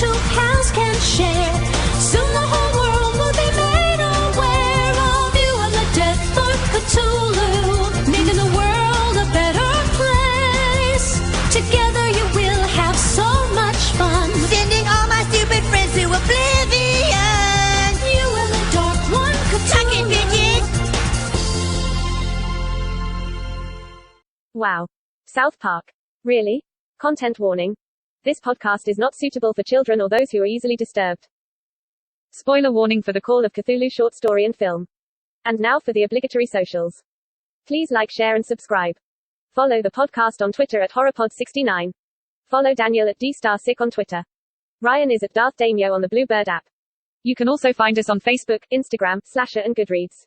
two pals can share. Soon the whole world will be made aware of you and the death of Cthulhu, making the world a better place. Together you will have so much fun, sending all my stupid friends to oblivion. You and the dark one, Cthulhu. Wow. South Park. Really? Content warning. This podcast is not suitable for children or those who are easily disturbed. Spoiler warning for the Call of Cthulhu short story and film. And now for the obligatory socials. Please like, share, and subscribe. Follow the podcast on Twitter at HorrorPod69. Follow Daniel at DStarSick on Twitter. Ryan is at Darth Damio on the Bluebird app. You can also find us on Facebook, Instagram, Slasher, and Goodreads.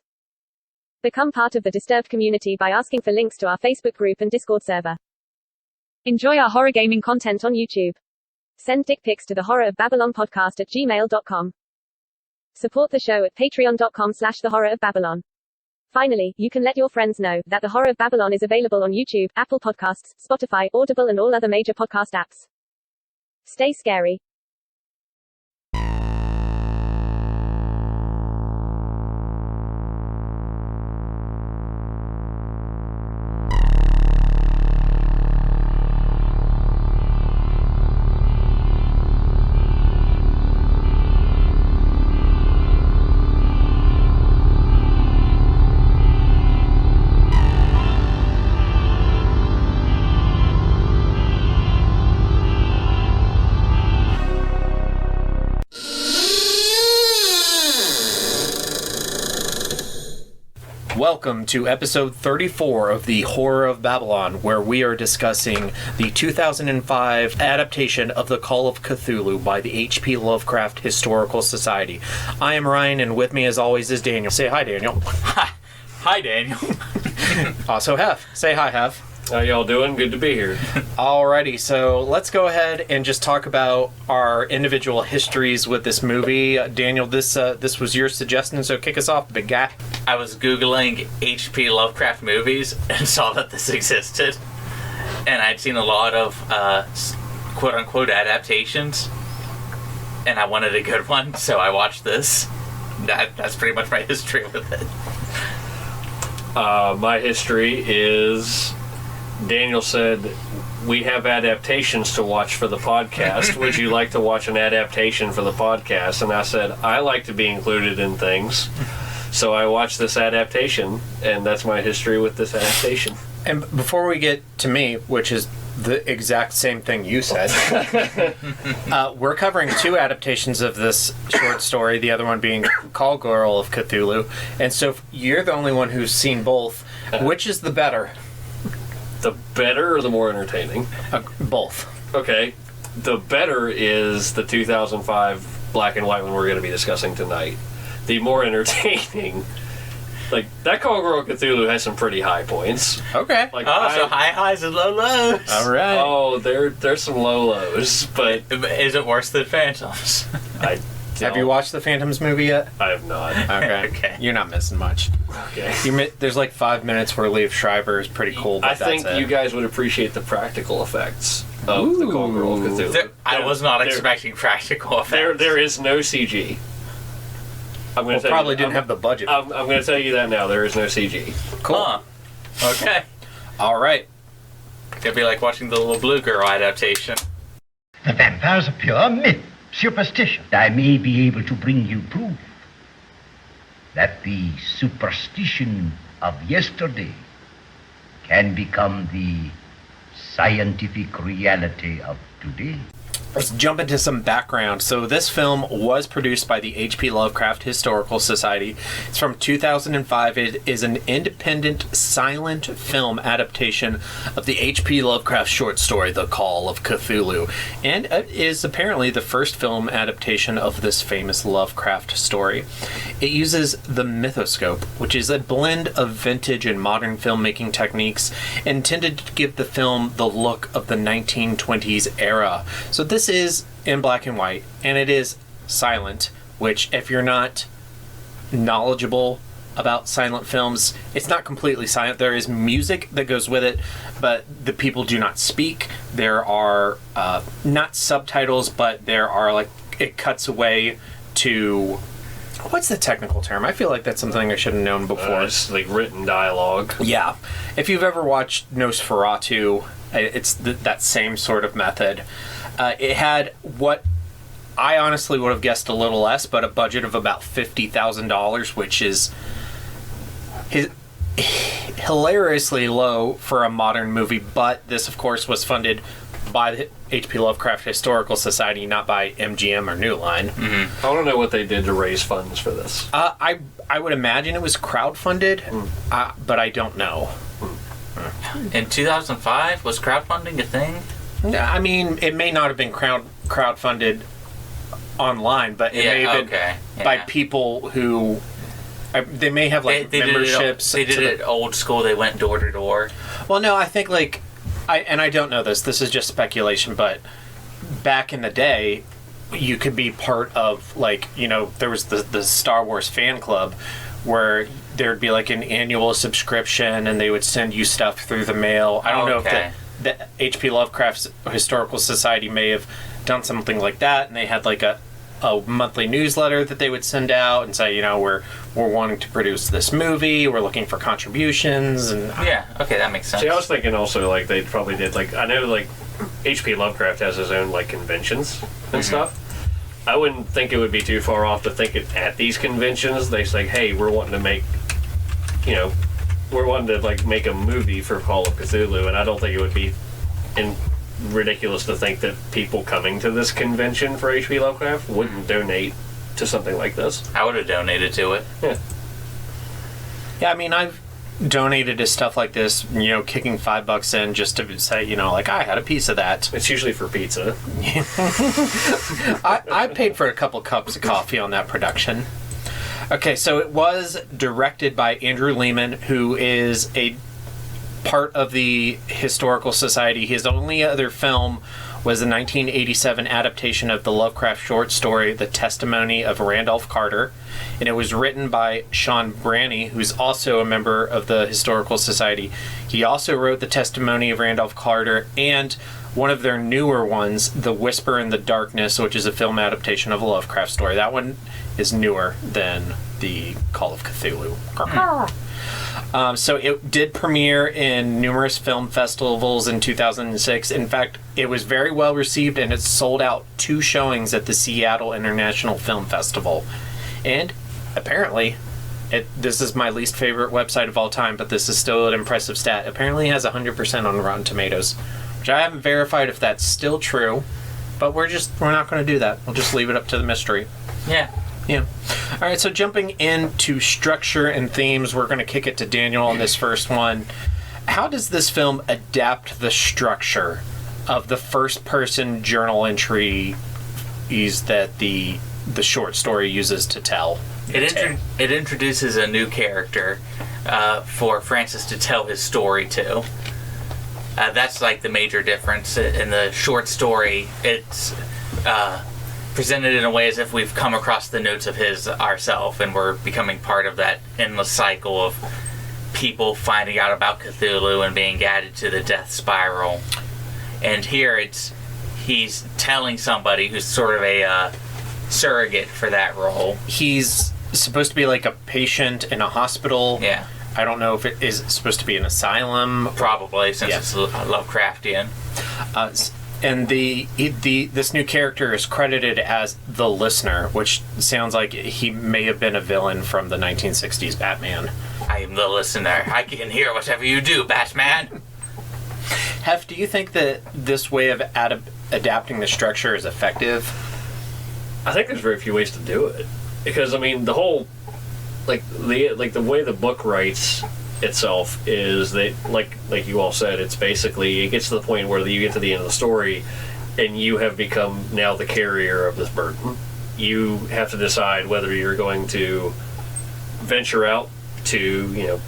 Become part of the Disturbed community by asking for links to our Facebook group and Discord server. Enjoy our horror gaming content on YouTube. Send dick pics to the Horror of Babylon podcast at gmail.com. Support the show at patreon.com/the Horror of Babylon. Finally, you can let your friends know that the Horror of Babylon is available on YouTube, Apple Podcasts, Spotify, Audible, and all other major podcast apps. Stay scary. Welcome to episode 34 of the Horror of Babylon, where we are discussing the 2005 adaptation of the Call of Cthulhu by the H.P. Lovecraft Historical Society. I am Ryan, and with me as always is Daniel. Say hi, Daniel. Hi, Daniel. Also, Hef. Say hi, Hef. How y'all doing? Good to be here. Alrighty, so let's go ahead and just talk about our individual histories with this movie. Daniel, this was your suggestion, so kick us off, big guy. I was Googling H.P. Lovecraft movies and saw that this existed. And I'd seen a lot of quote-unquote adaptations. And I wanted a good one, so I watched this. That's pretty much my history with it. My history is... Daniel said, we have adaptations to watch for the podcast. Would you like to watch an adaptation for the podcast? And I said, I like to be included in things. So I watched this adaptation, and that's my history with this adaptation. And before we get to me, which is the exact same thing you said, we're covering two adaptations of this short story, the other one being Call Girl of Cthulhu. And so you're the only one who's seen both. Which is the better? The better or the more entertaining? Both. Okay. The better is the 2005 black and white one we're going to be discussing tonight. The more entertaining, like, that Call Girl Cthulhu has some pretty high points. Okay. Like, so high highs and low lows. All right. Oh, there's some low lows, but... Is it worse than Phantoms? Have you watched the Phantoms movie yet? I have not. Okay. Okay. You're not missing much. Okay. There's like 5 minutes where Liev Schreiber is pretty cool, but I think you guys would appreciate the practical effects of the Call Girl Cthulhu. I was not expecting practical effects. There is no CG. Probably didn't have the budget. I'm going to tell you that now. There is no CG. Cool. Huh. Okay. All right. It'd be like watching the Little Blue Girl adaptation. The vampire's a pure myth, superstition. I may be able to bring you proof that the superstition of yesterday can become the scientific reality of today. Let's jump into some background. So this film was produced by the H.P. Lovecraft Historical Society. It's from 2005. It is an independent silent film adaptation of the H.P. Lovecraft short story, The Call of Cthulhu. And it is apparently the first film adaptation of this famous Lovecraft story. It uses the mythoscope, which is a blend of vintage and modern filmmaking techniques intended to give the film the look of the 1920s era. So this is in black and white, and it is silent, which if you're not knowledgeable about silent films, it's not completely silent. There is music that goes with it, but the people do not speak. there are not subtitles, but there are like it cuts away to what's the technical term? I feel like that's something I should have known before. It's like written dialogue. Yeah, if you've ever watched Nosferatu, it's that same sort of method. It had what I honestly would have guessed a little less, but a budget of about $50,000, which is hilariously low for a modern movie. But this, of course, was funded by the H.P. Lovecraft Historical Society, not by MGM or New Line. Mm-hmm. I don't know what they did to raise funds for this. I would imagine it was crowdfunded, but I don't know. In 2005, was crowdfunding a thing? I mean, it may not have been crowdfunded online, but it may have been by people who they may have like memberships. They did it old school. They went door to door. Well, no, I think like I don't know this. This is just speculation, but back in the day, you could be part of like there was the Star Wars fan club where there'd be like an annual subscription and they would send you stuff through the mail. I don't know if the H.P. Lovecraft Historical Society may have done something like that, and they had like a monthly newsletter that they would send out and say, we're wanting to produce this movie, we're looking for contributions, and that makes sense. See, I was thinking also like they probably did like I know like H.P. Lovecraft has his own like conventions and stuff. I wouldn't think it would be too far off to think it at these conventions they say, hey, we're wanting to make make a movie for Call of Cthulhu, and I don't think it would be ridiculous to think that people coming to this convention for H.P. Lovecraft wouldn't donate to something like this. I would have donated to it. Yeah, I mean, I've donated to stuff like this, kicking $5 in just to say, like I had a piece of that. It's usually for pizza. I paid for a couple cups of coffee on that production. Okay, so it was directed by Andrew Lehman, who is a part of the Historical Society. His only other film was the 1987 adaptation of the Lovecraft short story, The Testimony of Randolph Carter. And it was written by Sean Branney, who's also a member of the Historical Society. He also wrote The Testimony of Randolph Carter and one of their newer ones, The Whisper in the Darkness, which is a film adaptation of a Lovecraft story. That one is newer than the Call of Cthulhu. So it did premiere in numerous film festivals in 2006. In fact, it was very well received, and it sold out 2 showings at the Seattle International Film Festival. And apparently, this is my least favorite website of all time, but this is still an impressive stat. Apparently it has 100% on Rotten Tomatoes, which I haven't verified if that's still true, but we're not going to do that. We'll just leave it up to the mystery. Yeah. All right, so jumping into structure and themes, we're going to kick it to Daniel on this first one. How does this film adapt the structure of the first-person journal entries that the short story uses to tell? It introduces a new character for Francis to tell his story to. That's like the major difference. In the short story, it's presented in a way as if we've come across the notes of his ourselves, and we're becoming part of that endless cycle of people finding out about Cthulhu and being added to the death spiral. And here he's telling somebody who's sort of a surrogate for that role. He's supposed to be like a patient in a hospital. Yeah. I don't know if it is supposed to be an asylum. Probably, since it's Lovecraftian. And this new character is credited as the Listener, which sounds like he may have been a villain from the 1960s Batman. I am the Listener. I can hear whatever you do, Batman. Hef, do you think that this way of adapting the structure is effective? I think there's very few ways to do it, because I mean the whole the way the book writes itself is that like you all said, it's basically it gets to the point where you get to the end of the story and you have become now the carrier of this burden. You have to decide whether you're going to venture out to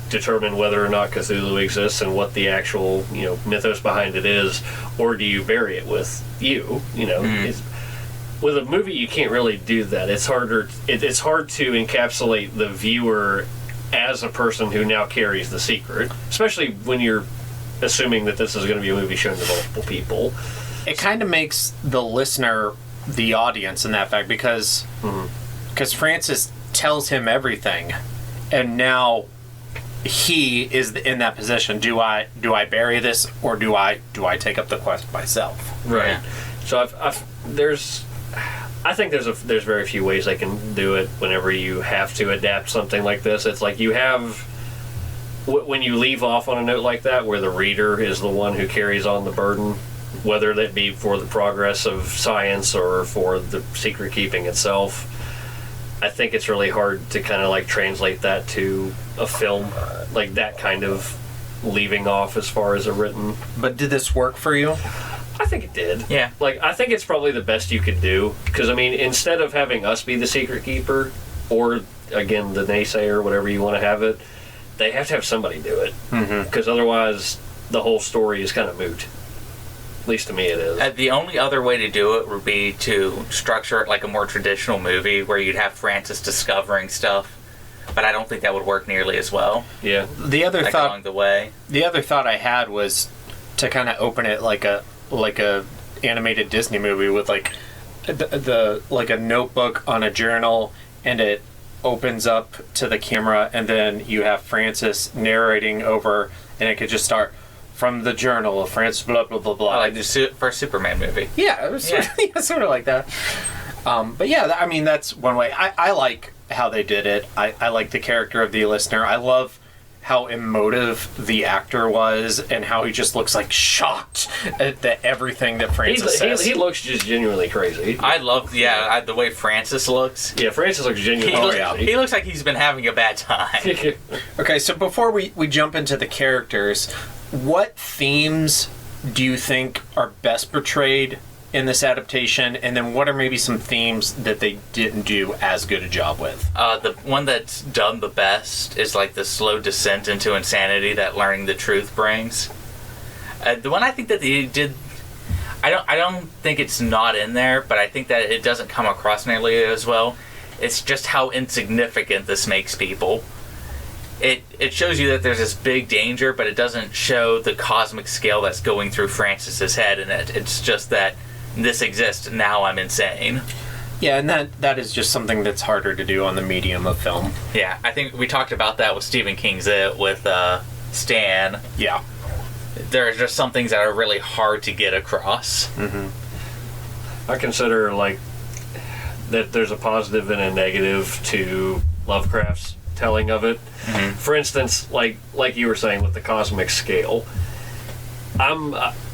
determine whether or not Cthulhu exists and what the actual mythos behind it is, or do you bury it with you. With a movie you can't really do that. It's harder. It's hard to encapsulate the viewer as a person who now carries the secret, especially when you're assuming that this is going to be a movie shown to multiple people. It kind of makes the listener the audience in that fact, because Francis tells him everything, and now he is in that position. Do I bury this, or do I take up the quest myself? Right. Yeah. So I think there's very few ways they can do it whenever you have to adapt something like this. It's like you have, when you leave off on a note like that, where the reader is the one who carries on the burden, whether that be for the progress of science or for the secret keeping itself. I think it's really hard to kind of like translate that to a film, like that kind of leaving off as far as a written. But did this work for you? I think it did. Yeah. Like, I think it's probably the best you could do. Because, I mean, instead of having us be the secret keeper, or, again, the naysayer, whatever you want to have it, they have to have somebody do it. Because otherwise, the whole story is kind of moot. At least to me it is. The only other way to do it would be to structure it like a more traditional movie, where you'd have Francis discovering stuff. But I don't think that would work nearly as well. Yeah. The other like thought along the way. The other thought I had was to kind of open it like a animated Disney movie with like the like a notebook on a journal, and it opens up to the camera, and then you have Francis narrating over, and it could just start from the journal of Francis blah blah blah blah. Like the first Superman movie. Yeah, it was sort of like that. But yeah, I mean, that's one way. I like how they did it. I like the character of the listener. I love how emotive the actor was, and how he just looks like shocked at everything that Francis says. He looks just genuinely crazy. I love, the way Francis looks. Yeah, Francis looks genuinely crazy. He looks like he's been having a bad time. Okay, so before we jump into the characters, what themes do you think are best portrayed in this adaptation, and then what are maybe some themes that they didn't do as good a job with? The one that's done the best is like the slow descent into insanity that learning the truth brings. The one I think that they did, I don't think it's not in there, but I think that it doesn't come across nearly as well. It's just how insignificant this makes people. It shows you that there's this big danger, but it doesn't show the cosmic scale that's going through Francis's head, and it's just that this exists, now I'm insane. Yeah, and that is just something that's harder to do on the medium of film. Yeah, I think we talked about that with Stephen King's It, with Stan. Yeah. There's just some things that are really hard to get across. I consider, like, that there's a positive and a negative to Lovecraft's telling of it. For instance, like you were saying with the cosmic scale, I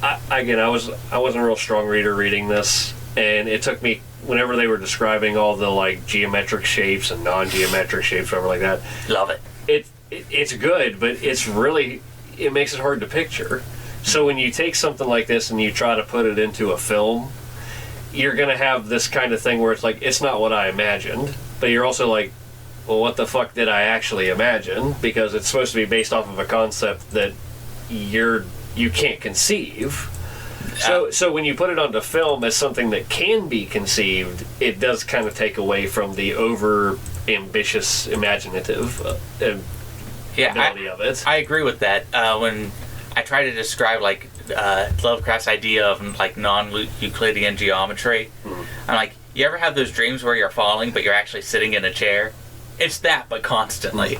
wasn't a real strong reader reading this, and it took me, whenever they were describing all the like geometric shapes and non-geometric shapes, whatever like that. Love it. It's good, but it makes it hard to picture. So when you take something like this and you try to put it into a film, you're gonna have this kind of thing where it's like, it's not what I imagined, but you're also like, well, what the fuck did I actually imagine? Because it's supposed to be based off of a concept that you can't conceive. So when you put it onto film as something that can be conceived, it does kind of take away from the over ambitious imaginative ability of it. I agree with that. When I try to describe like Lovecraft's idea of like non-Euclidean geometry, I'm like, you ever have those dreams where you're falling but you're actually sitting in a chair? It's that, but constantly.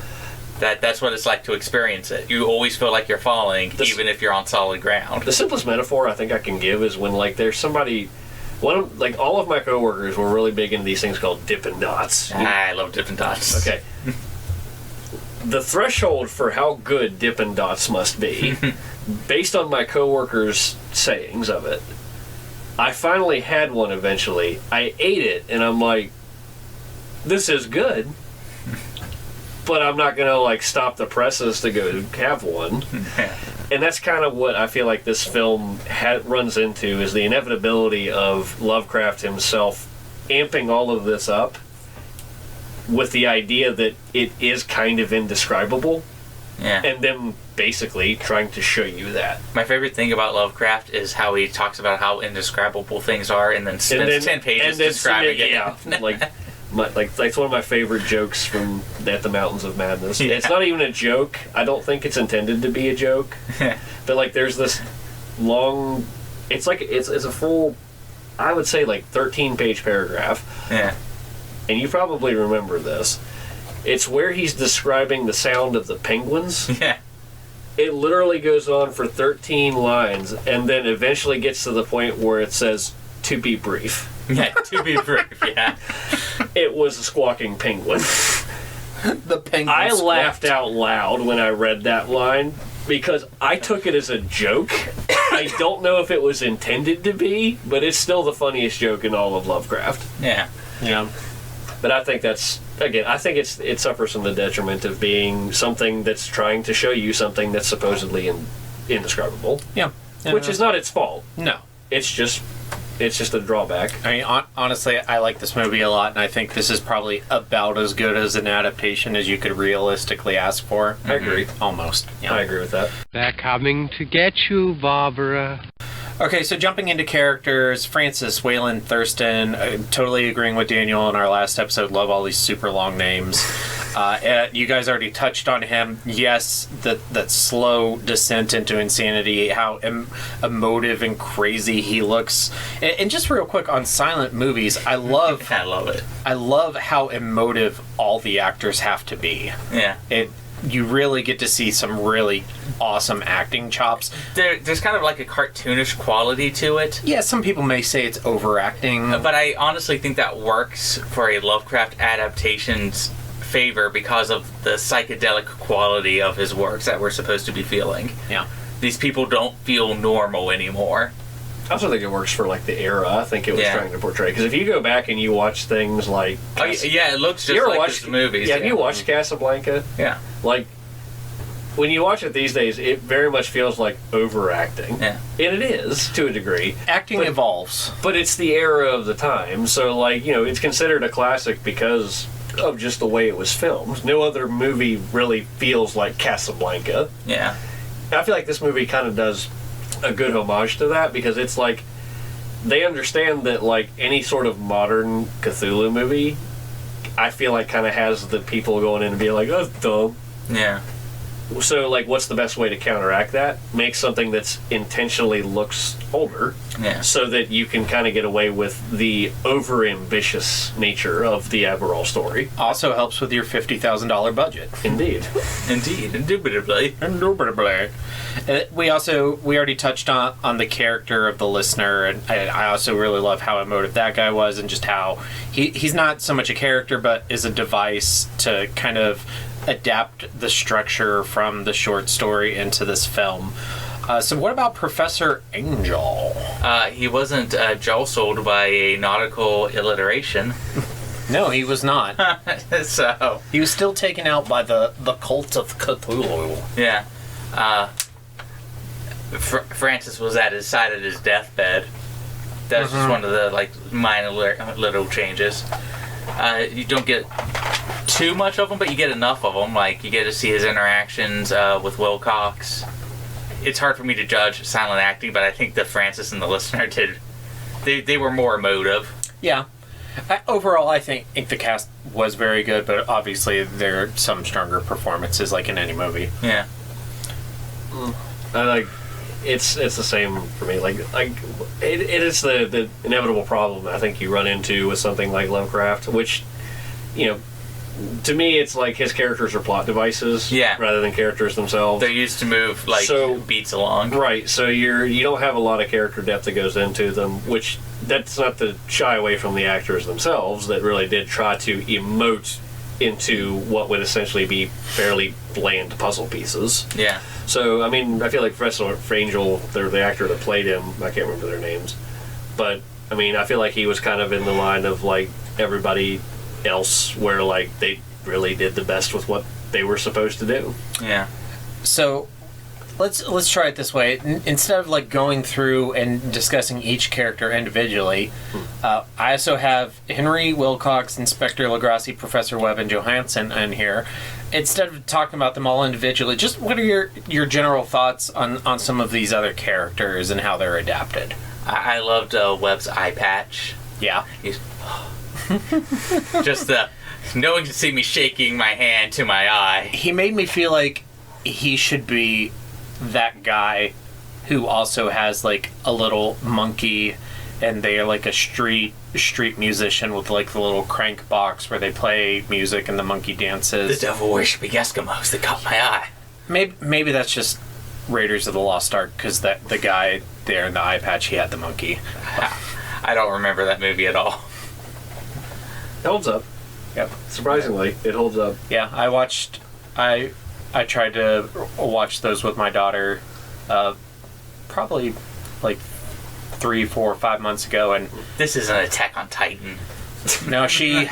That's what it's like to experience it. You always feel like you're falling, even if you're on solid ground. The simplest metaphor I think I can give is when like there's somebody, all of my coworkers were really big into these things called Dippin' Dots. I love Dippin' Dots. Okay. The threshold for how good Dippin' Dots must be, based on my coworkers' sayings of it, I finally had one eventually. I ate it, and I'm like, this is good. But I'm not going to like stop the presses to go have one. And that's kind of what I feel like this film runs into, is the inevitability of Lovecraft himself amping all of this up with the idea that it is kind of indescribable. Yeah. And then basically trying to show you that. My favorite thing about Lovecraft is how he talks about how indescribable things are, and then spends 10 pages describing it. Yeah, like it's one of my favorite jokes from At the Mountains of Madness. Yeah. It's not even a joke. I don't think it's intended to be a joke. But like, there's this long. It's like it's a full, I would say, like 13-page paragraph. Yeah. And you probably remember this. It's where he's describing the sound of the penguins. Yeah. It literally goes on for 13 lines, and then eventually gets to the point where it says, "To be brief." Yeah, to be brief, yeah. It was a squawking penguin. The penguin. I squawked. laughed out loud when I read that line because I took it as a joke. I don't know if it was intended to be, but it's still the funniest joke in all of Lovecraft. Yeah. Yeah. But I think that's, again, I think it suffers from the detriment of being something that's trying to show you something that's supposedly indescribable. Yeah. Which is not its fault. No. It's just a drawback. I mean, honestly, I like this movie a lot, and I think this is probably about as good as an adaptation as you could realistically ask for. I agree. Almost. Yeah. I agree with that. They're coming to get you, Barbara. Okay, so jumping into characters, Francis, Waylon, Thurston, totally agreeing with Daniel in our last episode, love all these super long names. You guys already touched on him. Yes, that slow descent into insanity, how emotive and crazy he looks. And just real quick on silent movies, I love it. I love how emotive all the actors have to be. Yeah. You really get to see some really awesome acting chops. There's kind of like a cartoonish quality to it. Yeah, some people may say it's overacting. But I honestly think that works for a Lovecraft adaptation's favor because of the psychedelic quality of his works that we're supposed to be feeling. Yeah. These people don't feel normal anymore. I also think it works for like the era I think it was trying to portray. Because if you go back and you watch things like... it looks just like the movies. Yeah, have you watched Casablanca? Yeah. Like, when you watch it these days, it very much feels like overacting. Yeah. And it is, to a degree. Acting evolves. But it's the era of the time. So, like, you know, it's considered a classic because of just the way it was filmed. No other movie really feels like Casablanca. Yeah. I feel like this movie kind of does a good homage to that because it's like they understand that like any sort of modern Cthulhu movie, I feel like kind of has the people going in and being like, "Oh, that's dumb." Yeah. So like, what's the best way to counteract that? Make something that's intentionally looks older, so that you can kind of get away with the over-ambitious nature of the Admiral story. Also helps with your $50,000 budget. Indeed. Indeed. Indubitably. We already touched on the character of the listener, and I also really love how emotive that guy was, and just how he's not so much a character, but is a device to kind of adapt the structure from the short story into this film. So what about Professor Angel? He wasn't jostled by a nautical alliteration. No, he was not. So he was still taken out by the cult of Cthulhu. Yeah. Francis was at his side at his deathbed. That's just one of the like minor little changes. You don't get too much of them, but you get enough of them. Like, you get to see his interactions with Wilcox. It's hard for me to judge silent acting, but I think the Francis and the listener did. They were more emotive. Yeah. Overall, I think the cast was very good, but obviously there are some stronger performances, like in any movie. Yeah. I like. It's the same for me. Like it is the inevitable problem I think you run into with something like Lovecraft, which, you know, to me it's like his characters are plot devices, rather than characters themselves. They're used to move like beats along, right? So you don't have a lot of character depth that goes into them, which that's not to shy away from the actors themselves that really did try to emote into what would essentially be fairly bland puzzle pieces. Yeah. So, I mean, I feel like Professor Angel, the actor that played him, I can't remember their names, but, I mean, I feel like he was kind of in the line of, like, everybody else where, like, they really did the best with what they were supposed to do. Yeah. So, let's try it this way. Instead of, like, going through and discussing each character individually, I also have Henry, Wilcox, Inspector Legrassi, Professor Webb, and Johansson in here. Instead of talking about them all individually, just what are your general thoughts on some of these other characters and how they're adapted? I loved Webb's eye patch. Yeah. Just knowing to see me shaking my hand to my eye. He made me feel like he should be that guy who also has like a little monkey, and they're like a street musician with like the little crank box where they play music and the monkey dances. The devil worshipping Eskimos that caught my eye. Maybe that's just Raiders of the Lost Ark, because the guy there in the eye patch, he had the monkey. I don't remember that movie at all. It holds up. Yep. Surprisingly, it holds up. Yeah, I tried to watch those with my daughter probably like 3, 4, 5 months ago, and This is an Attack on Titan. no, she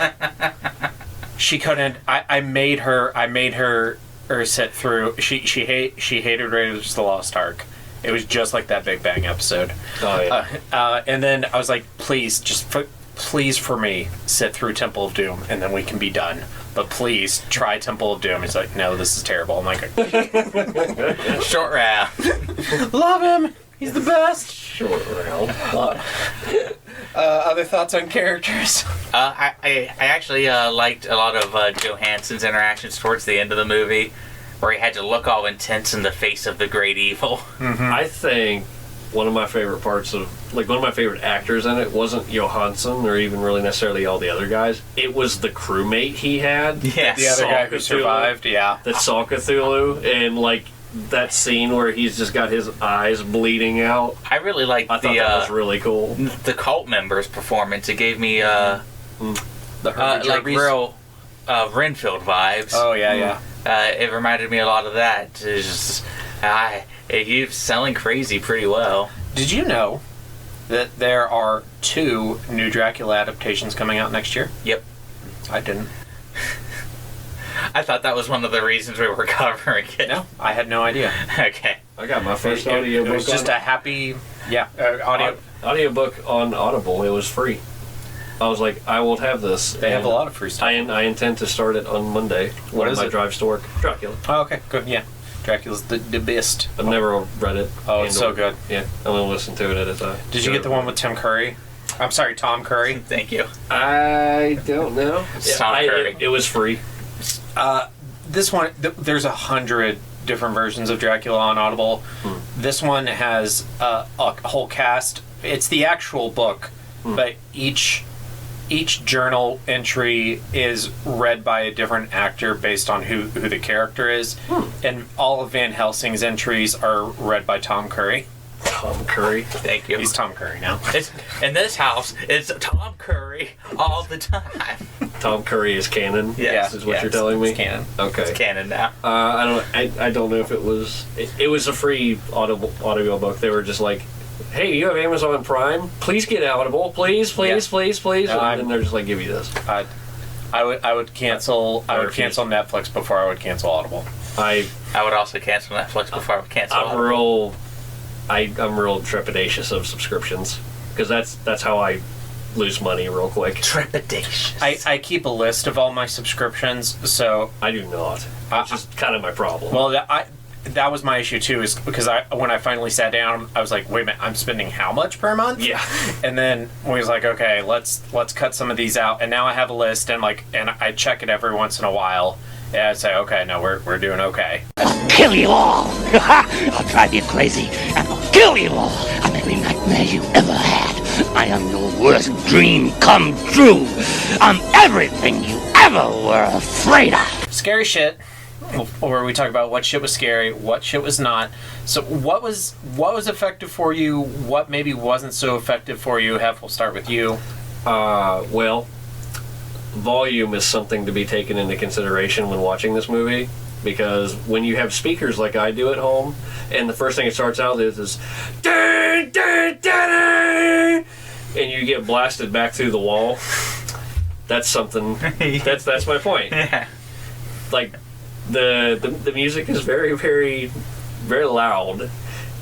couldn't. I made her sit through. She hated Raiders of the Lost Ark. It was just like that Big Bang episode. Oh, yeah. And then I was like, please, please for me, sit through Temple of Doom, and then we can be done. But please, try Temple of Doom. He's like, no, this is terrible. I'm like, Short round. love him. He's the best. Short round. Other thoughts on characters? I actually liked a lot of Johansson's interactions towards the end of the movie, where he had to look all intense in the face of the great evil. Mm-hmm. I think one of my favorite parts of, like, one of my favorite actors in it wasn't Johansson or even really necessarily all the other guys. It was the crewmate he had. Yes. The other Saw guy who Cthulhu. survived, yeah. That saw Cthulhu, and like that scene where he's just got his eyes bleeding out. I really liked I thought that was really cool. the cult members' performance. It gave me The Herbie like Jerbies. real Renfield vibes. Oh, yeah. It reminded me a lot of that. It's just, he's selling crazy pretty well. Did you know that there are 2 new Dracula adaptations coming out next year? Yep. I didn't. I thought that was one of the reasons we were covering it. No, I had no idea. Okay. I got my first It audiobook. was just a happy, audio. Audiobook on Audible. It was free. I was like, I will have this. They have a lot of free stuff. I intend to start it on Monday. What is my it? drives to work. Dracula. Oh, okay, good. Yeah, Dracula's the best. I've never read it. Oh, it's so good. Yeah, I'm gonna listen to it at a time. Did you get the one with Tim Curry? I'm sorry, Tom Curry. Thank you. I don't know. It's Tom Curry. It was free. This one, there's 100 different versions of Dracula on Audible. This one has a whole cast. It's the actual book, but each journal entry is read by a different actor based on who the character is, and all of Van Helsing's entries are read by Tom Curry. Tom Curry. Thank you. He's Tom Curry now. It's, in this house, it's Tom Curry all the time. Tom Curry is canon. Yes. Is what you're telling me. It's canon. Okay. It's canon now. I don't know if it was. It was a free audio book. They were just like, hey, you have Amazon Prime? Please get Audible, please. No, And then they're just like, give you this. I would cancel. I would refuse. cancel Netflix before I would cancel Audible. I would also cancel Netflix before I would cancel I'm real trepidatious of subscriptions because that's how I lose money real quick. Trepidatious. I keep a list of all my subscriptions, so I do not. It's just kind of my problem. well, that was my issue too, is because when I finally sat down, I was like, wait a minute, I'm spending how much per month? Yeah. And then we was like, okay, let's cut some of these out, and now I have a list, and I check it every once in a while, and I say, okay, no, we're doing okay. Kill you all! I'll drive you crazy, and I'll kill you all! I'm every nightmare you ever had. I am your worst dream come true. I'm everything you ever were afraid of. Scary shit, where we talk about what shit was scary, what shit was not. So what was effective for you? What maybe wasn't so effective for you? We'll start with you. Well, volume is something to be taken into consideration when watching this movie, because when you have speakers like I do at home, and the first thing it starts out with is dun, dun, dun, dun, and you get blasted back through the wall, that's something. That's my point. Yeah. Like the music is very, very, very loud,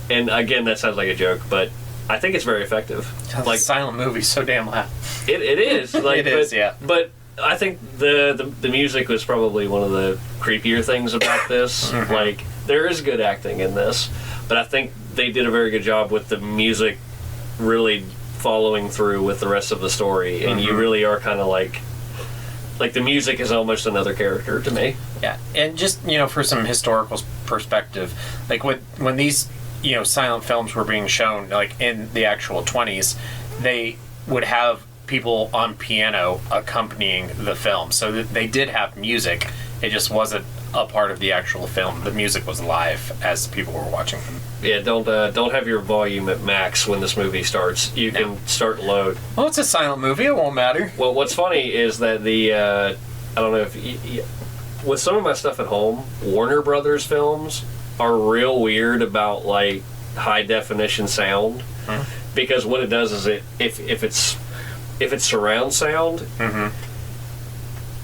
and again, that sounds like a joke, but I think it's very effective. Like silent movie, so damn loud. It is. Like, It is, yeah. But I think the music was probably one of the creepier things about this. Like, there is good acting in this, but I think they did a very good job with the music really following through with the rest of the story, and you really are kind of like the music is almost another character to me. Yeah, and just, for some historical perspective, like when these, silent films were being shown, like in the actual 20s, they would have people on piano accompanying the film. So they did have music. It just wasn't a part of the actual film. The music was live as people were watching them. Yeah, don't have your volume at max when this movie starts. You can start low. Well, it's a silent movie. It won't matter. Well, what's funny is that I don't know if with some of my stuff at home, Warner Brothers films are real weird about like high definition sound, because what it does is if it's surround sound,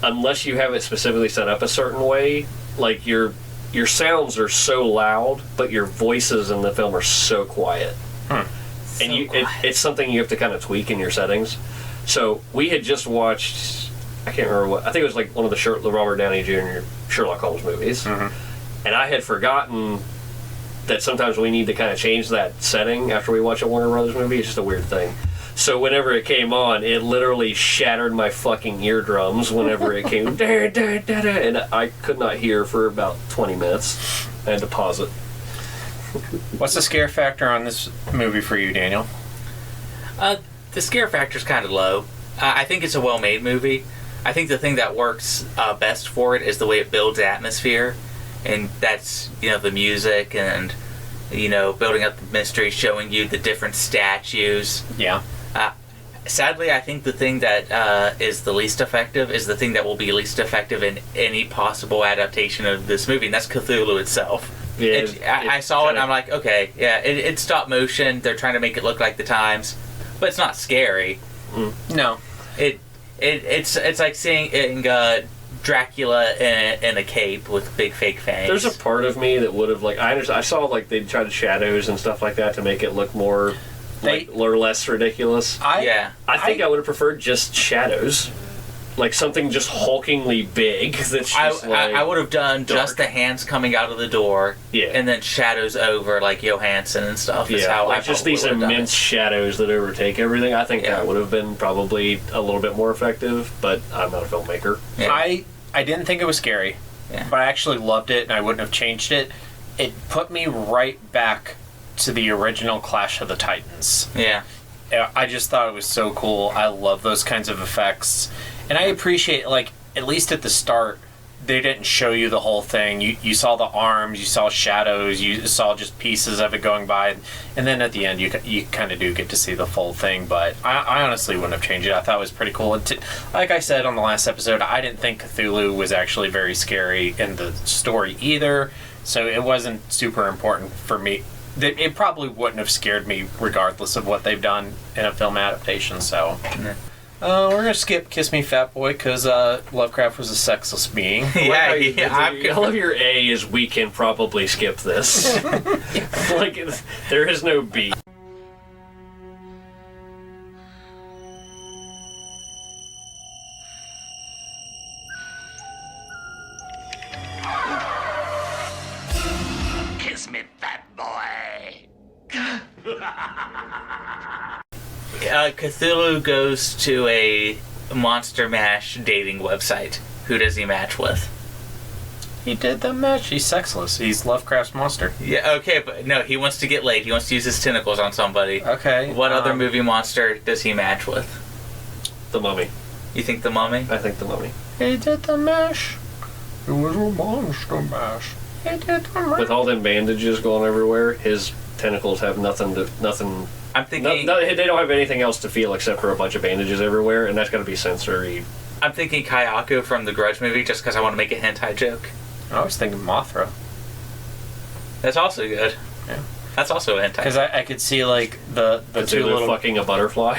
unless you have it specifically set up a certain way, like your sounds are so loud, but your voices in the film are so quiet. And it's something you have to kind of tweak in your settings. So we had just watched, I can't remember what, I think it was like one of the Robert Downey Jr. Sherlock Holmes movies. And I had forgotten that sometimes we need to kind of change that setting after we watch a Warner Brothers movie. It's just a weird thing. So whenever it came on, it literally shattered my fucking eardrums whenever it came. And I could not hear for about 20 minutes. I had to pause it. What's the scare factor on this movie for you, Daniel? The scare factor's kind of low. I think it's a well-made movie. I think the thing that works best for it is the way it builds atmosphere. And that's, the music and, building up the mystery, showing you the different statues. Yeah. Sadly, I think the thing that is the least effective is the thing that will be least effective in any possible adaptation of this movie, and that's Cthulhu itself. Yeah, I saw it and I'm like, okay, yeah, it's stop motion. They're trying to make it look like the times, but it's not scary. No. It's like seeing Dracula in a cape with big fake fangs. There's a part of me that would have, like, I saw, like, they tried shadows and stuff like that to make it look more... or less ridiculous. I think I would have preferred just shadows, like something just hulkingly big. That's just I would have done dark. Just the hands coming out of the door, and then shadows over like Johansson and stuff. Is how like just these immense shadows that overtake everything. I think that would have been probably a little bit more effective. But I'm not a filmmaker. Yeah. I didn't think it was scary, but I actually loved it, and I wouldn't have changed it. It put me right back to the original Clash of the Titans. Yeah. I just thought it was so cool. I love those kinds of effects. And I appreciate, like, at least at the start, they didn't show you the whole thing. You saw the arms, you saw shadows, you saw just pieces of it going by. And then at the end, you kind of do get to see the full thing. But I honestly wouldn't have changed it. I thought it was pretty cool. And like I said on the last episode, I didn't think Cthulhu was actually very scary in the story either. So it wasn't super important for me. It probably wouldn't have scared me regardless of what they've done in a film adaptation, so... we're going to skip Kiss Me Fat Boy because Lovecraft was a sexless being. All of your A is we can probably skip this. Like, there is no B. Kiss me, fat boy. Cthulhu goes to a Monster Mash dating website. Who does he match with? He did the match. He's sexless. He's Lovecraft's monster. Yeah, okay, but no, he wants to get laid. He wants to use his tentacles on somebody. Okay. What other movie monster does he match with? The Mummy. You think The Mummy? I think The Mummy. He did the mash. It was a monster mash. He did the mash. With all them bandages going everywhere, his tentacles have nothing. I'm thinking... they don't have anything else to feel except for a bunch of bandages everywhere, and that's got to be sensory. I'm thinking Kayako from the Grudge movie just because I want to make a hentai joke. I was thinking Mothra. That's also good. Yeah. That's also a hentai. Because I could see, like, the two little... fucking a butterfly.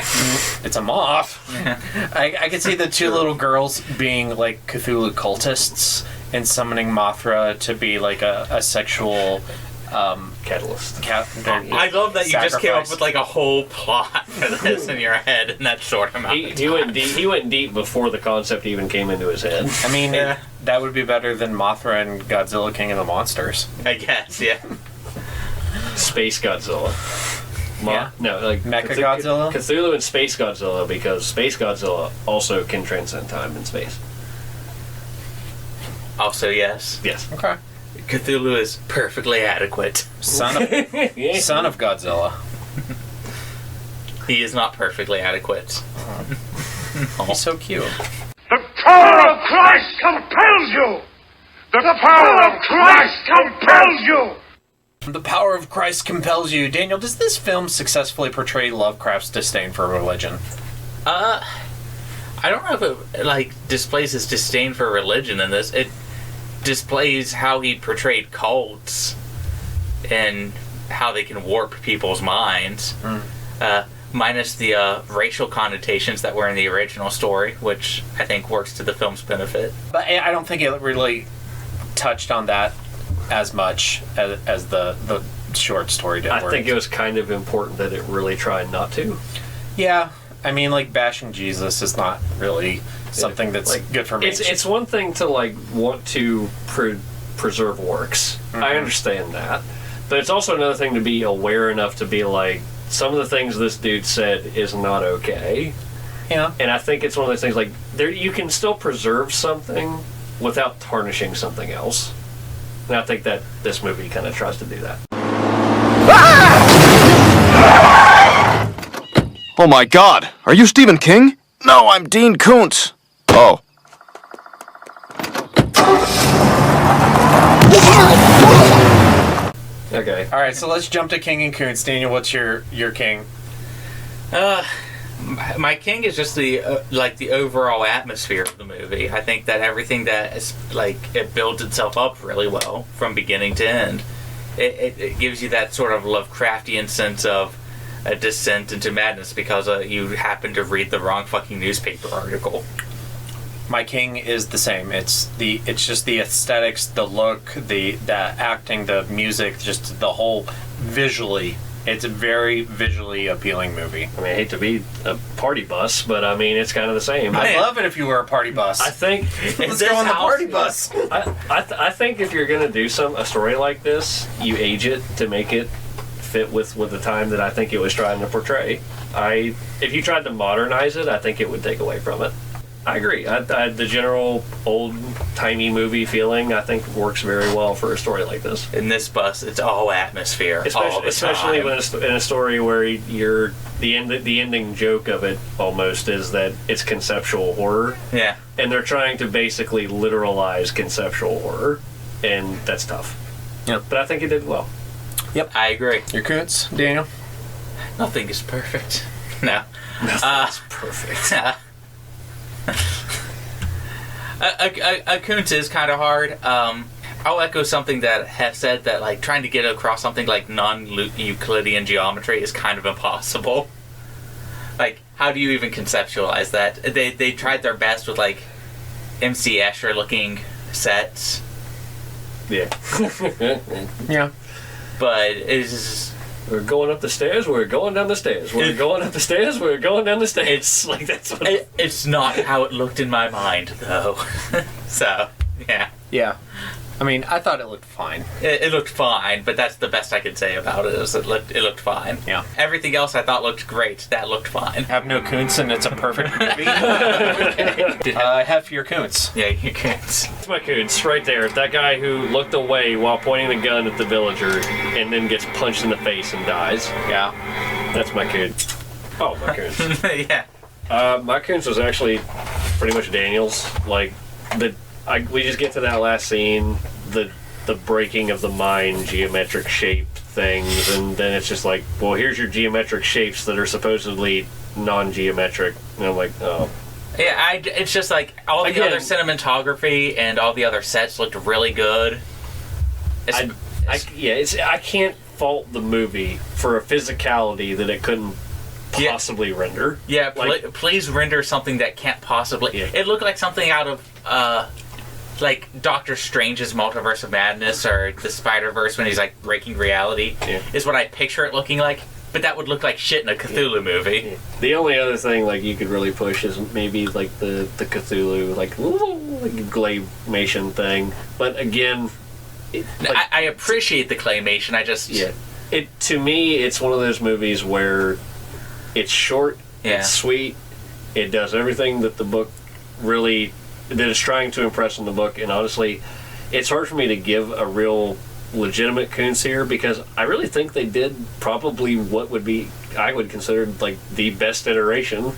It's a moth. Yeah. I could see the two little girls being, like, Cthulhu cultists and summoning Mothra to be, like, a sexual... catalyst. I love that you just came up with like a whole plot for this in your head in that short amount of time. He went deep before the concept even came into his head. I mean, that would be better than Mothra and Godzilla King of the Monsters. I guess, yeah. Space Godzilla. Yeah. No, like Mechagodzilla? Cthulhu and Space Godzilla, because Space Godzilla also can transcend time and space. Also, yes. Yes. Okay. Cthulhu is perfectly adequate. Son of Godzilla. He is not perfectly adequate. He's so cute. The power of Christ compels you! The power of Christ compels you! The power of Christ compels you. Daniel, does this film successfully portray Lovecraft's disdain for religion? I don't know if it displays his disdain for religion in this. It displays how he portrayed cults and how they can warp people's minds. Minus the racial connotations that were in the original story, which I think works to the film's benefit. But I don't think it really touched on that as much as the short story did. I think it was kind of important that it really tried not to. Yeah. I mean, bashing Jesus is not really something that's good for me. It's one thing to, want to preserve works. Mm-hmm. I understand that. But it's also another thing to be aware enough to be like, some of the things this dude said is not okay. Yeah. And I think it's one of those things you can still preserve something without tarnishing something else. And I think that this movie kind of tries to do that. Oh my God! Are you Stephen King? No, I'm Dean Koontz. Oh. Okay. All right, so let's jump to King and Koontz. Daniel, what's your king? My king is just the overall atmosphere of the movie. I think that everything that is it builds itself up really well from beginning to end. It gives you that sort of Lovecraftian sense of a descent into madness because you happen to read the wrong fucking newspaper article. My king is the same. It's just the aesthetics, the look, the acting, the music, just the whole visually. It's a very visually appealing movie. I mean, I hate to be a party bus, but I mean, it's kind of the same. I'd love it if you were a party bus. I think let's go on the party bus. I think if you're gonna do a story like this, you age it to make it fit with the time that I think it was trying to portray. If you tried to modernize it, I think it would take away from it. I agree. The general old-timey movie feeling, I think, works very well for a story like this. In this bus, it's all atmosphere, especially when it's in a story where the ending joke of it almost is that it's conceptual horror. Yeah. And they're trying to basically literalize conceptual horror, and that's tough. Yep. But I think it did well. Yep, I agree. Your Koontz, Daniel? Nothing is perfect. No. Nothing's perfect. A Koontz is kind of hard. I'll echo something that has said that trying to get across something like non-Euclidean geometry is kind of impossible. How do you even conceptualize that? They tried their best with MC Escher looking sets. Yeah. Yeah. But it's just, we're going up the stairs, we're going down the stairs. We're going up the stairs, we're going down the stairs. It's that's what it's not how it looked in my mind, though. So, yeah. Yeah. I mean, I thought it looked fine. It looked fine, but that's the best I could say about it. Is it looked fine. Yeah. Everything else I thought looked great. That looked fine. Have no Koontz and it's a perfect movie. I have your Koontz. Yeah, your Koontz. It's my Koontz right there. That guy who looked away while pointing the gun at the villager and then gets punched in the face and dies. Yeah. That's my Koontz. Oh, my Koontz. Yeah. My Koontz was actually pretty much Daniel's. We just get to that last scene, the breaking of the mind, geometric shape things, and then it's just well, here's your geometric shapes that are supposedly non-geometric, and I'm like, oh. Yeah, it's just all the other cinematography and all the other sets looked really good. I can't fault the movie for a physicality that it couldn't possibly render. Yeah, please render something that can't possibly. Yeah. It looked like something out of Doctor Strange's Multiverse of Madness or the Spider-Verse when he's breaking reality is what I picture it looking like. But that would look like shit in a Cthulhu movie. Yeah. The only other thing you could really push is maybe the Cthulhu claymation thing. But again, I appreciate the claymation. I just To me, it's one of those movies where it's short, Yeah. it's sweet, it does everything that the book really that it's trying to impress in the book, and honestly, it's hard for me to give a real legitimate Koontz here because I really think they did probably what would be I would consider like the best iteration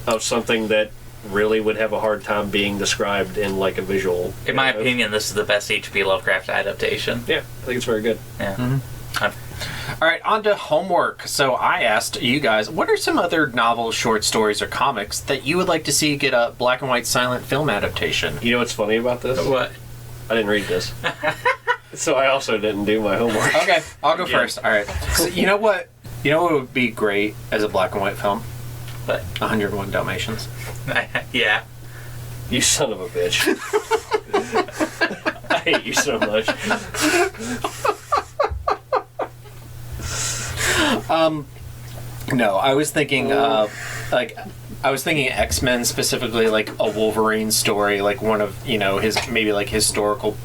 of something that really would have a hard time being described in like a visual. In my opinion, this is the best H.P. Lovecraft adaptation. Yeah, I think it's very good. Yeah. All right, on to homework. So I asked you guys, what are some other novels, short stories, or comics that you would like to see get a black and white silent film adaptation? You know what's funny about this? What? I didn't read this. So I also didn't do my homework. Okay, I'll go Yeah. first. All right. So you know what? You know what would be great as a black and white film? What? 101 Dalmatians. Yeah. You son of a bitch. I hate you so much. No, I was thinking X-Men, specifically like a Wolverine story, like one of, his maybe like historical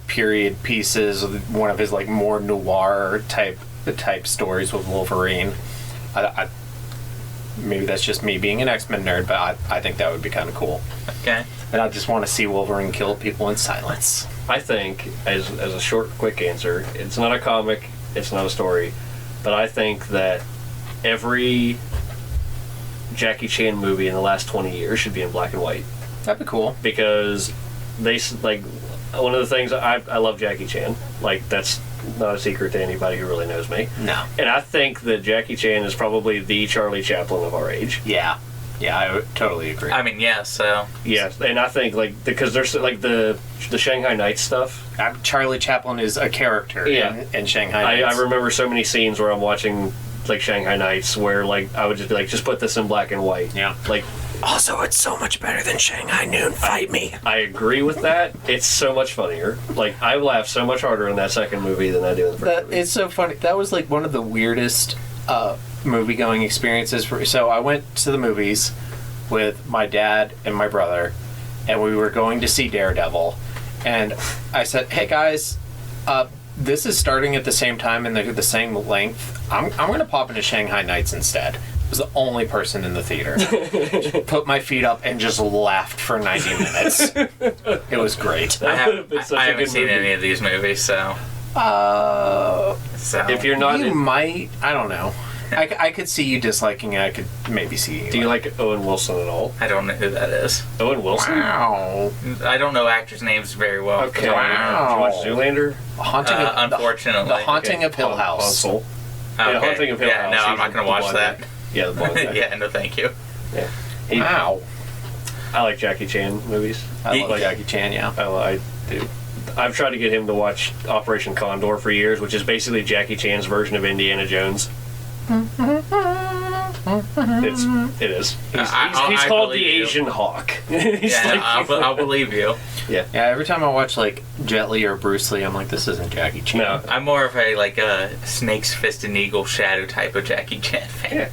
period pieces, one of his like more noir type stories with Wolverine. Maybe that's just me being an X-Men nerd, but I think that would be kind of cool. Okay. And I just want to see Wolverine kill people in silence. I think, as a short, quick answer, it's not a comic, it's not a story, but I think that every Jackie Chan movie in the last 20 years should be in black and white. That'd be cool. Because they, like, one of the things, I love Jackie Chan. Like, that's not a secret to anybody who really knows me. No. And I think that Jackie Chan is probably the Charlie Chaplin of our age. Yeah. Yeah, I would totally agree. I mean, yeah, so... Yeah, and I think, like, because there's, like, the Shanghai Nights stuff. Charlie Chaplin is a character in Shanghai Nights. I remember so many scenes where I'm watching, like, Shanghai Nights where, like, I would just be like, just put this in black and white. Yeah. Like... Also, it's so much better than Shanghai Noon. Fight me. I agree with that. It's so much funnier. Like, I laugh so much harder in that second movie than I do in the first movie. It's so funny. That was, like, one of the weirdest movie-going experiences. So I went to the movies with my dad and my brother, and we were going to see Daredevil. And I said, hey, guys, this is starting at the same time and the same length. I'm going to pop into Shanghai Nights instead. I was the only person in the theater. Just put my feet up and just laughed for 90 minutes. It was great. I haven't seen any of these movies, so... If you're not... You might... I don't know. I could see you disliking it. I could maybe see you. Do you like Owen Wilson at all? I don't know who that is. Owen Wilson? Wow. I don't know actors' names very well. Okay. Wow. Did you watch Zoolander? Unfortunately. The Haunting of Hill House. Hansel. Okay. Yeah, Haunting of Hill Yeah, House. no, I'm He's not going the to watch blonde that. guy. Yeah, the blonde guy. Yeah, no thank you. Yeah. Wow. I like Jackie Chan movies. I love Jackie Chan, yeah. I do. I've tried to get him to watch Operation Condor for years, which is basically Jackie Chan's version of Indiana Jones. It is. He's called the Asian Hawk. I'll believe you. Yeah. Yeah, every time I watch, like, Jet Li or Bruce Lee, I'm like, this isn't Jackie Chan. No. I'm more of a Snake's Fist and Eagle Shadow type of Jackie Chan fan. Yeah.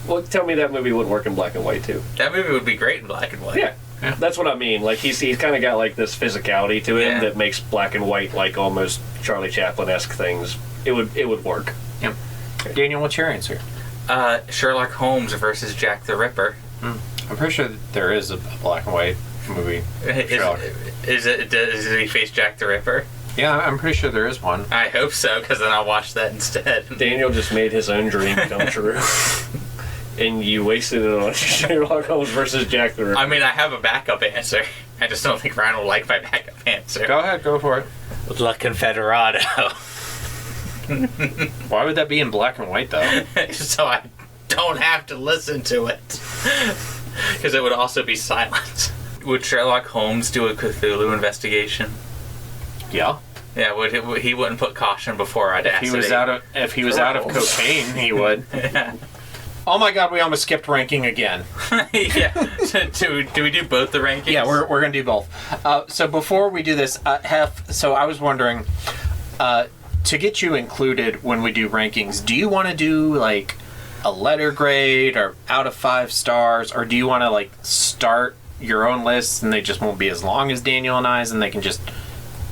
Well, tell me that movie wouldn't work in black and white, too. That movie would be great in black and white. Yeah. That's what I mean. Like, he's kind of got, like, this physicality to him that makes black and white, like, almost Charlie Chaplin-esque things. It would work. Yep. Daniel, what's your answer? Sherlock Holmes versus Jack the Ripper. I'm pretty sure that there is a black and white movie. Does he face Jack the Ripper? Yeah, I'm pretty sure there is one. I hope so, because then I'll watch that instead. Daniel just made his own dream come true. And you wasted it on Sherlock Holmes versus Jack the Ripper. I mean, I have a backup answer. I just don't think Ryan will like my backup answer. Go ahead, go for it. La Confederado. Why would that be in black and white, though? So I don't have to listen to it. Because it would also be silent. Would Sherlock Holmes do a Cthulhu investigation? Yeah. Yeah, he wouldn't put caution before Audacity. If he was out of cocaine, he would. Yeah. Oh my god, we almost skipped ranking again. Yeah. Do we do both the rankings? Yeah, we're going to do both. So before we do this, so I was wondering, to get you included when we do rankings, do you want to do like a letter grade or out of 5 stars, or do you want to like start your own lists and they just won't be as long as Daniel and I's and they can just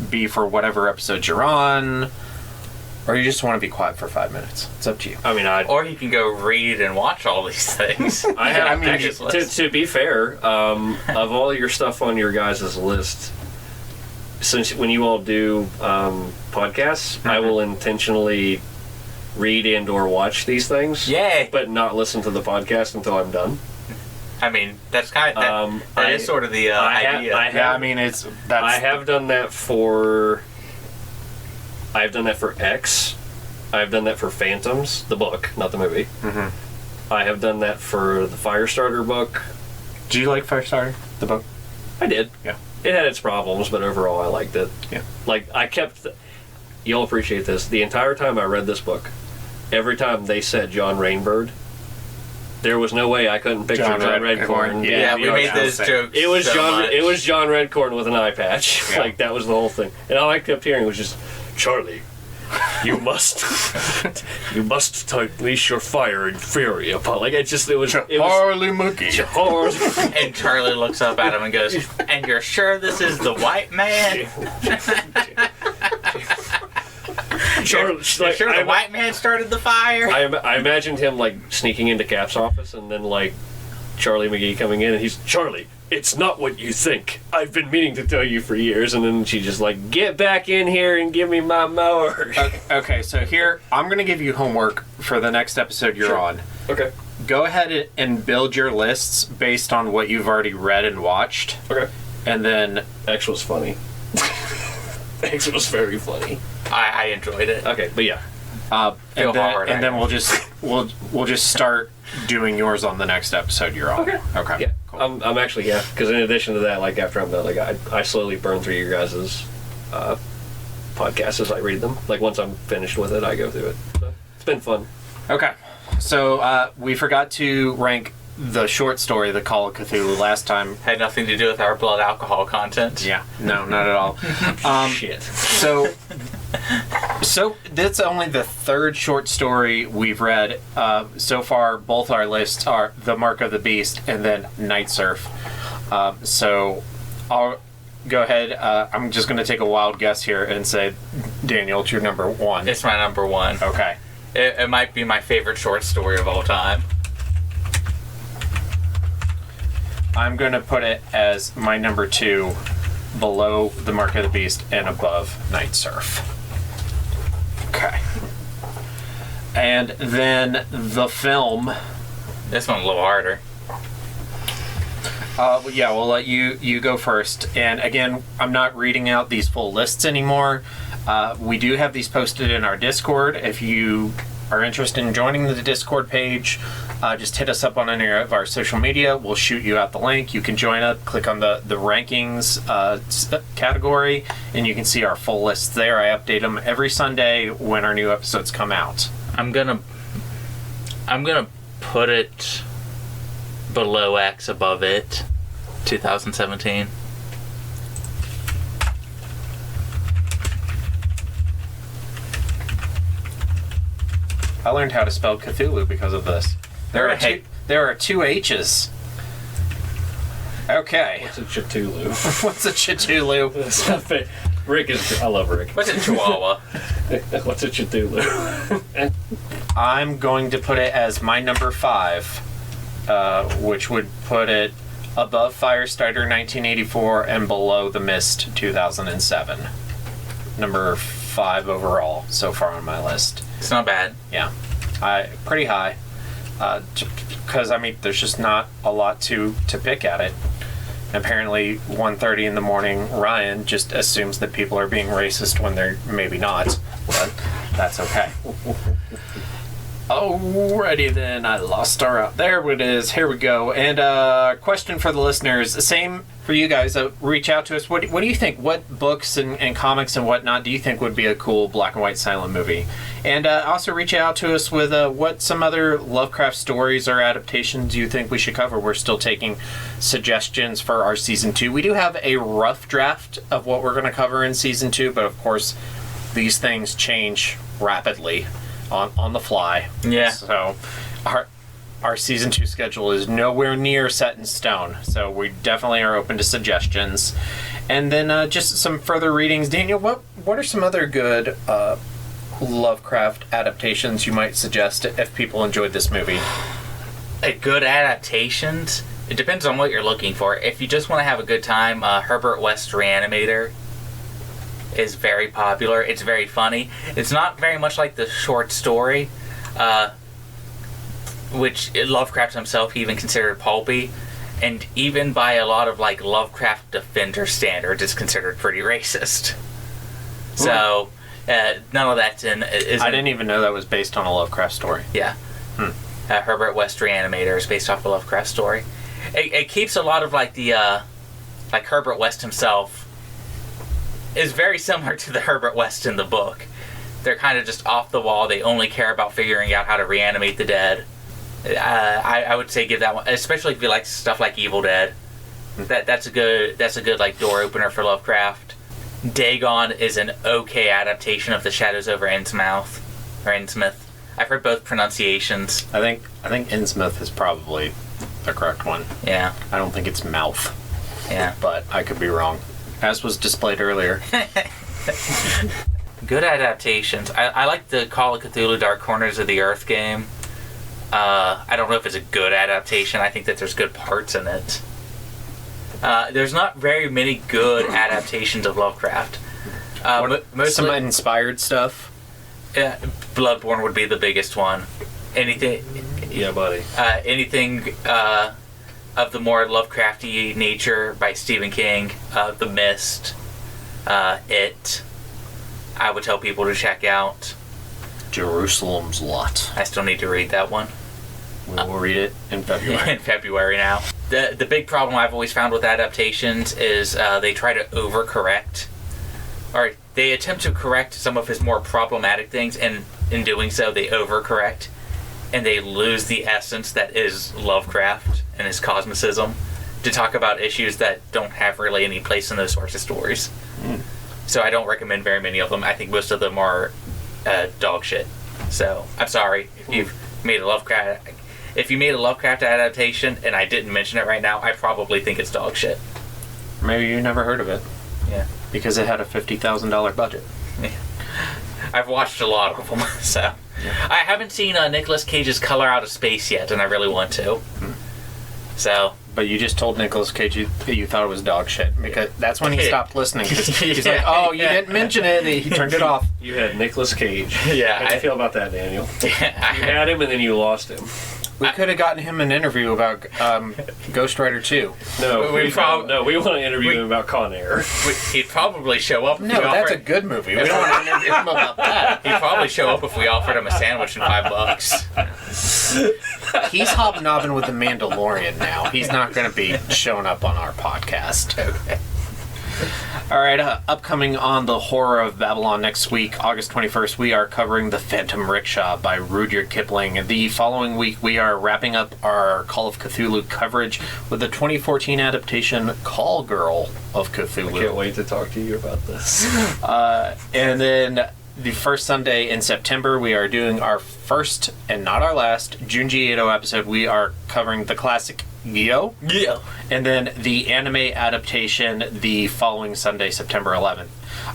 be for whatever episode you're on? Or you just want to be quiet for 5 minutes. It's up to you. I mean, Or he can go read and watch all these things. To be fair, of all your stuff on your guys' list, since when you all do podcasts, I will intentionally read and or watch these things. Yay! But not listen to the podcast until I'm done. I mean, that's kind of, that is sort of the idea. I have done that for... I've done that for X. I've done that for Phantoms, the book, not the movie. Mm-hmm. I have done that for the Firestarter book. Do you like Firestarter, the book? I did. Yeah. It had its problems, but overall I liked it. Yeah. Like, I kept... You'll appreciate this. The entire time I read this book, every time they said John Rainbird, there was no way I couldn't picture John Redcorn. Yeah, we made those jokes. It was John. It was John Redcorn with an eye patch. Yeah. Like, that was the whole thing. And all I kept hearing was just, Charlie, you must unleash your fire and fury upon. Like, it was Charlie McGee. And Charlie looks up at him and goes, "And you're sure this is the white man?" Charlie, you're sure the white man started the fire? I imagined him like sneaking into Cap's office, and then like Charlie McGee coming in, and he's, Charlie, it's not what you think. I've been meaning to tell you for years. And then she just like, get back in here and give me my mower. Okay, so here, I'm going to give you homework for the next episode you're on. Okay. Go ahead and build your lists based on what you've already read and watched. Okay. And then... X was funny. X was very funny. I enjoyed it. Okay, but yeah. And then we'll just start doing yours on the next episode you're on. Okay. Yeah. Cool. I'm actually, yeah, because in addition to that, like after I'm done, like I slowly burn through your guys' podcasts as I read them. Like once I'm finished with it, I go through it. So it's been fun. Okay. So we forgot to rank the short story, The Call of Cthulhu, last time. Had nothing to do with our blood alcohol content. Yeah. No, not at all. Shit. So that's only the third short story we've read. So far, both our lists are The Mark of the Beast and then Night Surf. So I'll go ahead. I'm just going to take a wild guess here and say, Daniel, it's your number one. It's my number one. Okay. It might be my favorite short story of all time. I'm going to put it as my number two, below The Mark of the Beast and above Night Surf. Okay. And then the film. This one's a little harder. Yeah, we'll let you go first. And again, I'm not reading out these full lists anymore. We do have these posted in our Discord. If you are interested in joining the Discord page, just hit us up on any of our social media. We'll shoot you out the link. You can join up, click on the rankings category, and you can see our full lists there. I update them every Sunday when our new episodes come out. I'm gonna put it below X, above it. 2017. I learned how to spell Cthulhu because of this. There are two H's. Okay. What's a Cthulhu? What's a Cthulhu? Rick is... I love Rick. What's a Chihuahua? What's a Cthulhu? I'm going to put it as my number 5, which would put it above Firestarter 1984 and below The Mist 2007. Number 5 overall so far on my list. It's not bad. Yeah, pretty high. Because I mean, there's just not a lot to pick at it. Apparently, 1:30 in the morning, Ryan just assumes that people are being racist when they're maybe not, but that's okay. Alrighty then, I lost our out. There it is. Here we go. And question for the listeners. Same for you guys. Reach out to us. What do you think? What books and comics and whatnot do you think would be a cool black and white silent movie? And also reach out to us with what some other Lovecraft stories or adaptations you think we should cover. We're still taking suggestions for our Season 2. We do have a rough draft of what we're going to cover in Season 2, but of course, these things change rapidly on the fly. Yeah. So our Season 2 schedule is nowhere near set in stone. So we definitely are open to suggestions. And then just some further readings. Daniel, what are some other good Lovecraft adaptations you might suggest if people enjoyed this movie? A good adaptations? It depends on what you're looking for. If you just want to have a good time, Herbert West's Reanimator is very popular. It's very funny. It's not very much like the short story, which Lovecraft himself even considered pulpy, and even by a lot of like Lovecraft Defender standards, it's considered pretty racist. So none of that's in. I didn't even know that was based on a Lovecraft story. Yeah. Herbert West Reanimator is based off a Lovecraft story. It keeps a lot of like the like Herbert West himself is very similar to the Herbert West in the book. They're kind of just off the wall. They only care about figuring out how to reanimate the dead. I would say give that one, especially if you like stuff like Evil Dead. That's a good like door opener for Lovecraft. Dagon is an okay adaptation of The Shadows over Innsmouth or Innsmouth. I've heard both pronunciations. I think Innsmouth is probably the correct one. Yeah. I don't think it's mouth. Yeah. But I could be wrong. As was displayed earlier. Good adaptations. I like the Call of Cthulhu Dark Corners of the Earth game. I don't know if it's a good adaptation. I think that there's good parts in it. There's not very many good adaptations of Lovecraft. Some inspired stuff? Bloodborne would be the biggest one. Anything... Yeah, buddy. Anything of the more Lovecrafty nature by Stephen King, The Mist, It, I would tell people to check out. Jerusalem's Lot. I still need to read that one. We'll read it in February. In February now. The big problem I've always found with adaptations is they try to overcorrect. Or they attempt to correct some of his more problematic things, and in doing so they overcorrect. And they lose the essence that is Lovecraft and his cosmicism to talk about issues that don't have really any place in those sorts of stories. So I don't recommend very many of them. I think most of them are dog shit. So I'm sorry if you've made a Lovecraft. If you made a Lovecraft adaptation and I didn't mention it right now, I probably think it's dog shit. Maybe you never heard of it. Yeah. Because it had a $50,000 budget. Yeah. I've watched a lot of them, so... I haven't seen Nicolas Cage's Color Out of Space yet, and I really want to. So... But you just told Nicolas Cage you thought it was dog shit. Because that's when he stopped listening. He's like, oh, you didn't mention it. And he turned it off. You had Nicolas Cage. Yeah. How do you feel about that, Daniel? You had him, and then you lost him. We could have gotten him an interview about Ghost Rider 2. No, we want to interview him about Con Air. He'd probably show up. No, that's a good movie. We don't want to interview him about that. He'd probably show up if we offered him a sandwich and $5. He's hobnobbing with the Mandalorian now. He's not going to be showing up on our podcast. Okay. All right, upcoming on the Horror of Babylon next week, August 21st, we are covering The Phantom Rickshaw by Rudyard Kipling. The following week, we are wrapping up our Call of Cthulhu coverage with the 2014 adaptation Call Girl of Cthulhu. I can't wait to talk to you about this. And then the first Sunday in September, we are doing our first, and not our last, Junji Ito episode. We are covering the classic Gyo. Yeah. And then the anime adaptation the following Sunday, September 11th.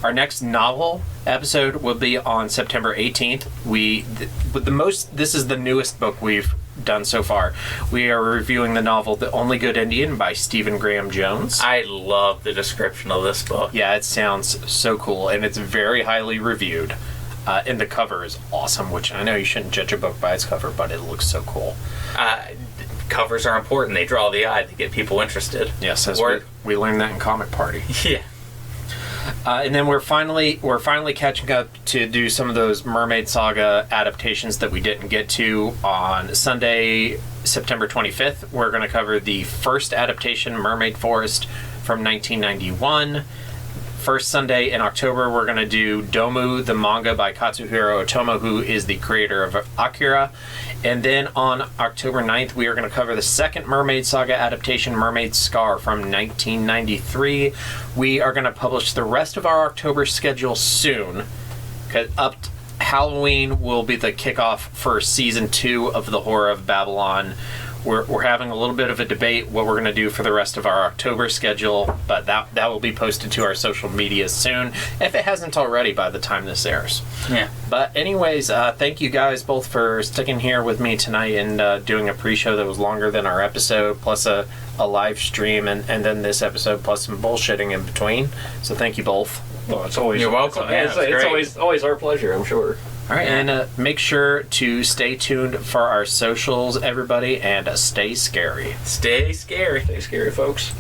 Our next novel episode will be on September 18th. This is the newest book we've done so far. We are reviewing the novel The Only Good Indian by Stephen Graham Jones. I love the description of this book. Yeah, it sounds so cool, and it's very highly reviewed. And the cover is awesome, which I know you shouldn't judge a book by its cover, but it looks so cool. Covers are important. They draw the eye. They get people interested. Yes, we learned that in Comic Party. Yeah. And then we're finally catching up to do some of those Mermaid Saga adaptations that we didn't get to on Sunday, September 25th. We're going to cover the first adaptation, Mermaid Forest, from 1991. First Sunday in October, we're going to do Domu, the manga by Katsuhiro Otomo, who is the creator of Akira. And then on October 9th, we are going to cover the second Mermaid Saga adaptation, Mermaid Scar, from 1993. We are going to publish the rest of our October schedule soon, because Halloween will be the kickoff for Season 2 of The Horror of Babylon. we're having a little bit of a debate what we're going to do for the rest of our October schedule, but that will be posted to our social media soon, if it hasn't already by the time this airs. Yeah. But anyways, thank you guys both for sticking here with me tonight and doing a pre-show that was longer than our episode, plus a live stream, and then this episode, plus some bullshitting in between. So thank you both. Well, it's always You're welcome. It's always our pleasure, I'm sure. All right, and make sure to stay tuned for our socials, everybody, and stay scary. Stay scary. Stay scary, folks.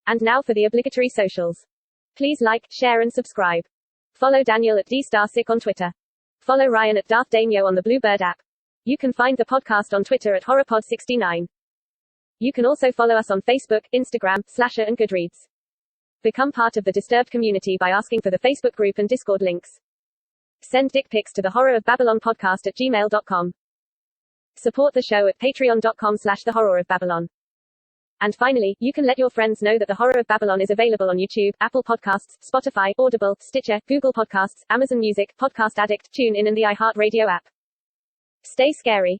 And now for the obligatory socials. Please like, share, and subscribe. Follow Daniel at DStarSick on Twitter. Follow Ryan at Darth Daimyo on the Bluebird app. You can find the podcast on Twitter at HorrorPod69. You can also follow us on Facebook, Instagram, Slasher, and Goodreads. Become part of the Disturbed community by asking for the Facebook group and Discord links. Send dick pics to the Horror of Babylon podcast at gmail.com. Support the show at patreon.com/the Horror of Babylon. And finally, you can let your friends know that the Horror of Babylon is available on YouTube, Apple Podcasts, Spotify, Audible, Stitcher, Google Podcasts, Amazon Music, Podcast Addict, TuneIn, and the iHeartRadio app. Stay scary.